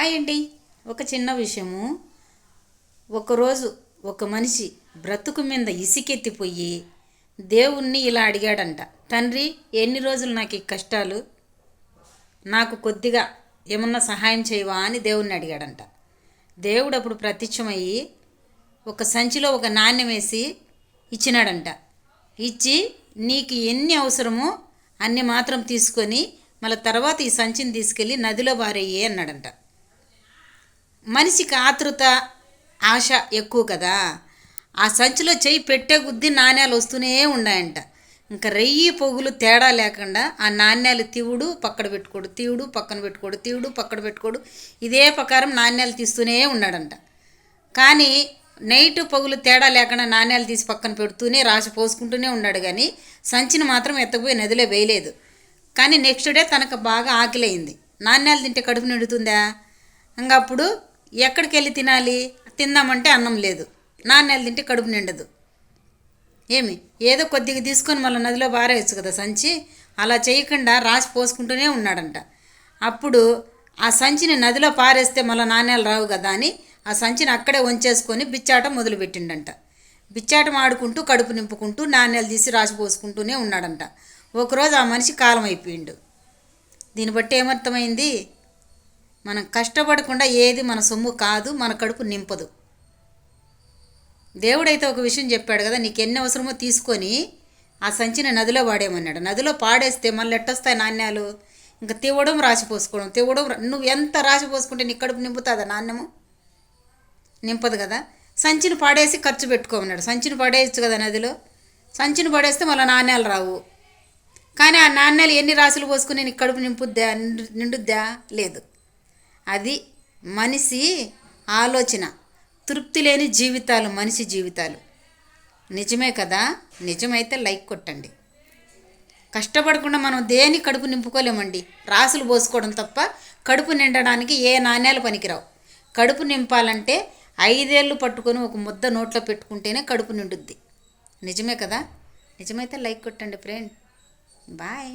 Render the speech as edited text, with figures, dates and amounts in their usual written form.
Hi అండి. ఒక చిన్న విషయము. ఒకరోజు ఒక మనిషి బ్రతుకు మీద ఇసికెత్తిపోయి దేవుణ్ణి ఇలా అడిగాడంట, తండ్రి ఎన్ని రోజులు నాకు ఈ కష్టాలు, నాకు కొద్దిగా ఏమన్నా సహాయం చేయవా అని దేవుణ్ణి అడిగాడంట. దేవుడు అప్పుడు ప్రత్యక్షమయ్యి ఒక సంచిలో ఒక నాణ్యం వేసి ఇచ్చినాడంట. ఇచ్చి నీకు ఎన్ని అవసరమో అన్ని మాత్రం తీసుకొని మళ్ళీ తర్వాత ఈ సంచిని తీసుకెళ్ళి నదిలో పారేయి అన్నాడంట. మనిషికి ఆతృత, ఆశ ఎక్కువ కదా. ఆ సంచిలో చెయ్యి పెట్టే కొద్దీ నాణ్యాలు వస్తూనే ఉన్నాయంట. ఇంకా రెయ్యి పొగులు తేడా లేకుండా ఆ నాణ్యాలు తీవుడు పక్కన పెట్టుకోడు, తీవుడు పక్కన పెట్టుకోడు, తీవుడు పక్కన పెట్టుకోడు, ఇదే ప్రకారం నాణ్యాలు తీస్తూనే ఉన్నాడంట. కానీ నైటు పొగులు తేడా లేకుండా నాణ్యాలు తీసి పక్కన పెడుతూనే రాసి పోసుకుంటూనే ఉన్నాడు. కానీ సంచిని మాత్రం ఎత్తపోయి నదిలో వేయలేదు. కానీ నెక్స్ట్ డే తనకు బాగా ఆకలియింది. నాణ్యాలు తింటే కడుపు నిండుతుందా? ఇంకప్పుడు ఎక్కడికి వెళ్ళి తినాలి? తిందామంటే అన్నం లేదు, నాణ్యాలు తింటే కడుపు నిండదు. ఏమి ఏదో కొద్దిగా తీసుకొని మళ్ళీ నదిలో పారేయచ్చు కదా సంచి. అలా చేయకుండా రాసి పోసుకుంటూనే ఉన్నాడంట. అప్పుడు ఆ సంచిని నదిలో పారేస్తే మళ్ళీ నాణ్యాలు రావు కదా అని ఆ సంచిని అక్కడే వంచేసుకొని బిచ్చాటం మొదలుపెట్టిండంట. బిచ్చాటం ఆడుకుంటూ కడుపు నింపుకుంటూ నాణ్యాలు తీసి రాసి పోసుకుంటూనే ఉన్నాడంట. ఒకరోజు ఆ మనిషి కాలం అయిపోయిండు. దీన్ని బట్టి ఏమర్థమైంది? మనం కష్టపడకుండా ఏది మన సొమ్ము కాదు, మన కడుపు నింపదు. దేవుడైతే ఒక విషయం చెప్పాడు కదా, నీకు ఎన్ని అవసరమో తీసుకొని ఆ సంచిని నదిలో పాడేయమన్నాడు. నదిలో పాడేస్తే మళ్ళీ ఎట్టొస్తాయి నాణ్యాలు? ఇంకా తివ్వడం రాసిపోసుకోవడం, తివ్వడం. నువ్వు ఎంత రాసిపోసుకుంటే నీ కడుపు నింపుతుందా? నాణ్యము నింపదు కదా. సంచిని పాడేసి ఖర్చు పెట్టుకోమన్నాడు. సంచిని పడేయచ్చు కదా నదిలో. సంచిని పడేస్తే మళ్ళీ నాణ్యాలు రావు. కానీ ఆ నాణ్యాలు ఎన్ని రాసులు పోసుకుని నీకు కడుపు నింపుద్దా, నిండుద్దా? లేదు. అది మనిషి ఆలోచన. తృప్తి లేని జీవితాలు మనిషి జీవితాలు. నిజమే కదా? నిజమైతే లైక్ కొట్టండి. కష్టపడకుండా మనం దేని కడుపు నింపుకోలేమండి. రాసులు పోసుకోవడం తప్ప కడుపు నిండడానికి ఏ నాణ్యాలు పనికిరావు. కడుపు నింపాలంటే 5 ఏళ్ళు పట్టుకొని ఒక ముద్ద నోట్లో పెట్టుకుంటేనే కడుపు నిండుద్ది. నిజమే కదా? నిజమైతే లైక్ కొట్టండి ఫ్రెండ్. బాయ్.